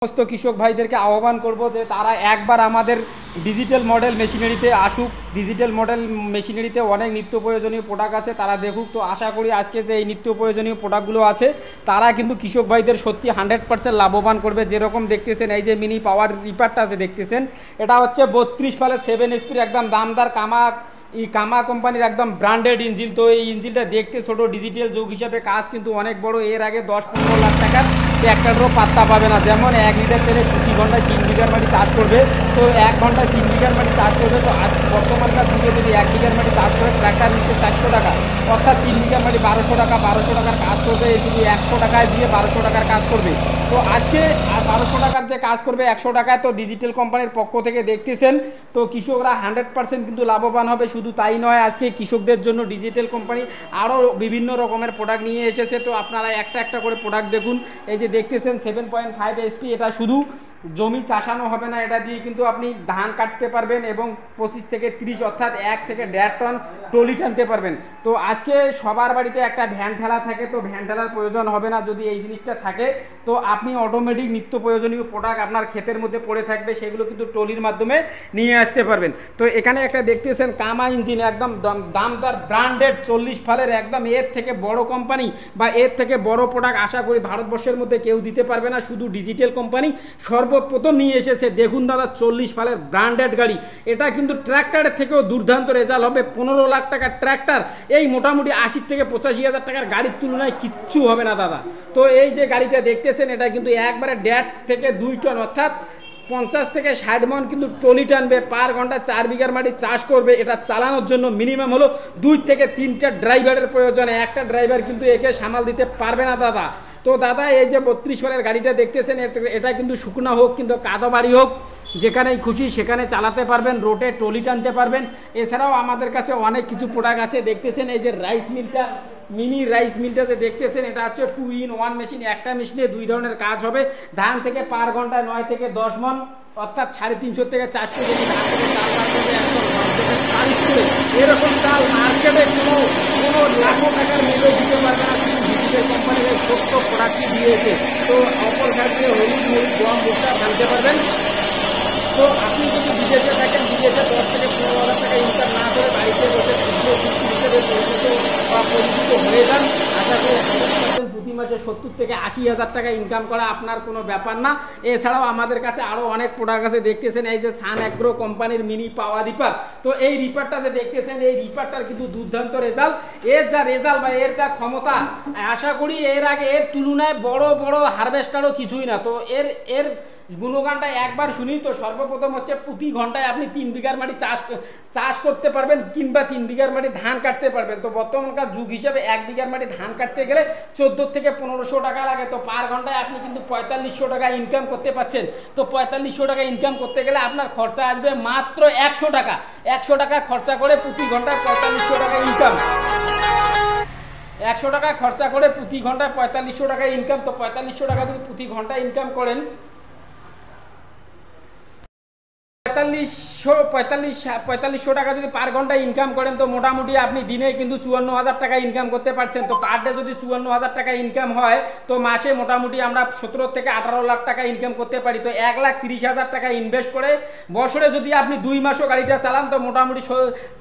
সমস্ত কৃষক ভাইদেরকে আহ্বান করব যে তারা একবার আমাদের ডিজিটাল মডেল মেশিনারিতে আসুক। ডিজিটাল মডেল মেশিনারিতে অনেক নিত্য প্রয়োজনীয় প্রোডাক্ট আছে, তারা দেখুক। তো আশা করি আজকে যে এই নিত্য প্রয়োজনীয় প্রোডাক্টগুলো আছে তারা কিন্তু কৃষক ভাইদের সত্যি 100% লাভবান করবে। যেরকম দেখতেছেন এই যে মিনি পাওয়ার রিপারটা যে দেখতেছেন, এটা হচ্ছে 32 ফালের 7 HP একদম দামদার কামা কোম্পানির একদম ব্র্যান্ডেড ইঞ্জিন। তো এই ইঞ্জিনটা দেখতে ছোট, ডিজিটাল যুগ হিসাবে কাজ কিন্তু অনেক বড়। এর আগে 10-15 লাখ টাকার ট্র্যাক্টরও পাত্তা পাবে না। যেমন 1 লিটার তেলে প্রতি ঘন্টায় 3 বিঘার মাটি চাষ করবে, তো 1 ঘন্টায় 3 বিঘার মাটি চাষ করবে। তো আজ বর্তমানকার যুগে যদি 1 বিঘার মাটি চাষ করে ট্র্যাক্টর নিচ্ছে 400 টাকা, অর্থাৎ 3 বিঘার মাটি 1200 টাকা। 1200 টাকার কাজ করবে, এই শুধু 100 টাকায় দিয়ে 1200 টাকার কাজ করবে। তো আজকে আর 1200 টাকার যে কাজ করবে 100 টাকায়, তো ডিজিটাল কোম্পানির পক্ষ থেকে দেখতেছেন তো কৃষকরা 100% কিন্তু লাভবান হবে। শুধু তাই নয়, আজকে কৃষকদের জন্য ডিজিটাল কোম্পানি আরও বিভিন্ন রকমের প্রোডাক্ট নিয়ে এসেছে। তো আপনারা একটা একটা করে প্রোডাক্ট দেখুন। এই যে দেখতেছেন 7.5 HP, এটা শুধু জমি চাষানো হবে না, এটা দিয়ে কিন্তু আপনি ধান কাটতে পারবেন এবং 25 থেকে 30 অর্থাৎ 1 থেকে 1.5 টন টলি টানতে পারবেন। তো আজকে সবার বাড়িতে একটা ভ্যান ঠেলা থাকে, তো ভ্যান ঠেলার প্রয়োজন হবে না যদি এই জিনিসটা থাকে। তো আপনি অটোমেটিক নিত্য প্রয়োজনীয় প্রোডাক্ট আপনার ক্ষেতের মধ্যে পড়ে থাকবে, সেগুলো কিন্তু টলির মাধ্যমে নিয়ে আসতে পারবেন। তো এখানে একটা দেখতেছেন কামা ইঞ্জিন, একদম দামদার ব্র্যান্ডেড 40 ফালের একদম এর থেকে বড় কোম্পানি বা এর থেকে বড় প্রোডাক্ট আশা করি ভারতবর্ষের মধ্যে কেউ দিতে পারবে না। শুধু ডিজিটাল কোম্পানি সর্বপ্রথম নিয়ে এসেছে। দেখুন দাদা, 40 ফালের ব্র্যান্ডেড গাড়ি, এটা কিন্তু ট্র্যাক্টরের থেকেও দুর্দান্ত রেজাল্ট হবে। 15 লাখ টাকার ট্র্যাক্টর এই মোটামুটি 80 থেকে 85 হাজার টাকার গাড়ির তুলনায় কিচ্ছু হবে না দাদা। তো এই যে গাড়িটা দেখতেছেন, এটা কিন্তু একবারে 1.5 থেকে 2 টন অর্থাৎ 50 থেকে 60 মন কিন্তু টলি টানবে। পার ঘন্টা 4 বিঘার মাটি চাষ করবে। এটা চালানোর জন্য মিনিমাম হলো 2 থেকে 3টা ড্রাইভারের প্রয়োজন। একটা ড্রাইভার কিন্তু একে সামাল দিতে পারবে না দাদা। তো দাদা এই যে 32 ফালের গাড়িটা দেখতেছেন, এটা কিন্তু শুকনা হোক কিন্তু কাদা বাড়ি হোক, যেখানেই খুশি সেখানে চালাতে পারবেন, রোটে টলি টানতে পারবেন। এছাড়াও আমাদের কাছে অনেক কিছু প্রোডাক্ট আছে। দেখতেছেন এই যে রাইস মিলটা, মিনি রাইস মিলটা যে দেখতেছেন, এটা হচ্ছে 2-in-1 মেশিন। একটা মেশিনে 2 ধরনের কাজ হবে। ধান থেকে পার ঘন্টায় 9 থেকে 10 মন অর্থাৎ 350 থেকে 400 কেজি ধান থেকে চাল বার করবে। এরকম চাল মার্কেটে কোনো লাখো টাকার মূল্য দিতে পারবে না। ডিজিটাল কোম্পানির এই ছোট্ট প্রোডাক্টটি দিয়েছে। তো অপর সাইডে হলুদ মরিচ গম ভুট্টা ঢালতে পারবেন। তো আপনি যদি বিদেশে থাকেন, বিদেশে 10 থেকে 15 হাজার টাকা ইনকাম না করে বাড়িতে বসে হিসেবে পরিচিত হয়ে যান, আশা করি 100% প্রতি মাসে 70 থেকে 80 হাজার টাকা ইনকাম করা আপনার কোনো ব্যাপার না। এছাড়াও আমাদের কাছে আরও অনেক প্রোডাক্ট আছে। দেখতেছেন এই যে সান অ্যাগ্রো কোম্পানির মিনি পাওয়ার রিপার। তো এই রিপারটা যে দেখতেছেন, এই রিপারটার কিন্তু দুর্দান্ত রেজাল্ট। এর যা রেজাল্ট বা এর যা ক্ষমতা, আশা করি এর আগে এর তুলনায় বড় বড় হারভেস্টারও কিছুই না। তো এর গুণগানটা একবার শুনি। তো সর্বপ্রথম হচ্ছে প্রতি ঘন্টায় আপনি 3 বিঘার মাটি চাষ করতে পারবেন কিংবা 3 বিঘার মাটি ধান কাটতে পারবেন। তো বর্তমানকার যুগ হিসেবে 1 বিঘার মাটি ধান কাটতে গেলে 14 থেকে 1500 টাকা লাগে। তো পার ঘন্টায় আপনি কিন্তু 4500 টাকা ইনকাম করতে পারছেন। তো 4500 টাকা ইনকাম করতে গেলে আপনার খরচা আসবে মাত্র 100 টাকা। 100 টাকা খরচা করে প্রতি ঘন্টায় 4500 টাকা ইনকাম। 100 টাকা খরচা করে প্রতি ঘন্টায় 4500 টাকা ইনকাম। তো 4500 টাকা যদি প্রতি ঘন্টায় ইনকাম করেন, 4500 টাকা যদি পার ঘন্টায় ইনকাম করেন, তো মোটামুটি আপনি দিনে কিন্তু 54,000 টাকা ইনকাম করতে পারছেন। তো পার ডে যদি 54,000 টাকা ইনকাম হয়, তো মাসে মোটামুটি আমরা 17 থেকে 18 লাখ টাকা ইনকাম করতে পারি। তো 1,30,000 টাকা ইনভেস্ট করে বছরে যদি আপনি 2 মাসও গাড়িটা চালান, তো মোটামুটি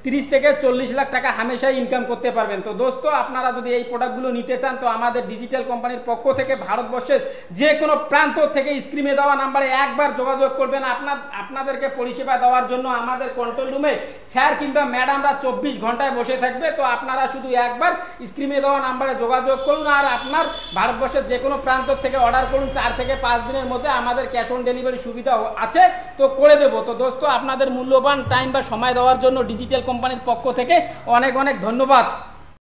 30 থেকে 40 লাখ টাকা হামেশাই ইনকাম করতে পারবেন। তো দোস্ত, আপনারা যদি এই প্রোডাক্টগুলো নিতে চান, তো আমাদের ডিজিটাল কোম্পানির পক্ষ থেকে ভারতবর্ষের যে কোনো প্রান্ত থেকে স্ক্রিনে দেওয়া নাম্বারে একবার যোগাযোগ করবেন। আপনাদেরকে পরিষেবা দেওয়ার জন্য আমাদের কন্ট্রোল রুমে স্যার কিংবা ম্যাডামরা 24 ঘন্টায় বসে থাকবে। তো আপনারা শুধু একবার স্ক্রিনে দেওয়া নাম্বারে যোগাযোগ করুন, আর আপনার ভারতবর্ষের যে কোনো প্রান্ত থেকে অর্ডার করুন। 4 থেকে 5 দিনের মধ্যে আমাদের ক্যাশ অন ডেলিভারি সুবিধা আছে, তো করে দেবো। তো দোস্ত, আপনাদের মূল্যবান টাইম বা সময় দেওয়ার জন্য ডিজিটাল কোম্পানির পক্ষ থেকে অনেক অনেক ধন্যবাদ।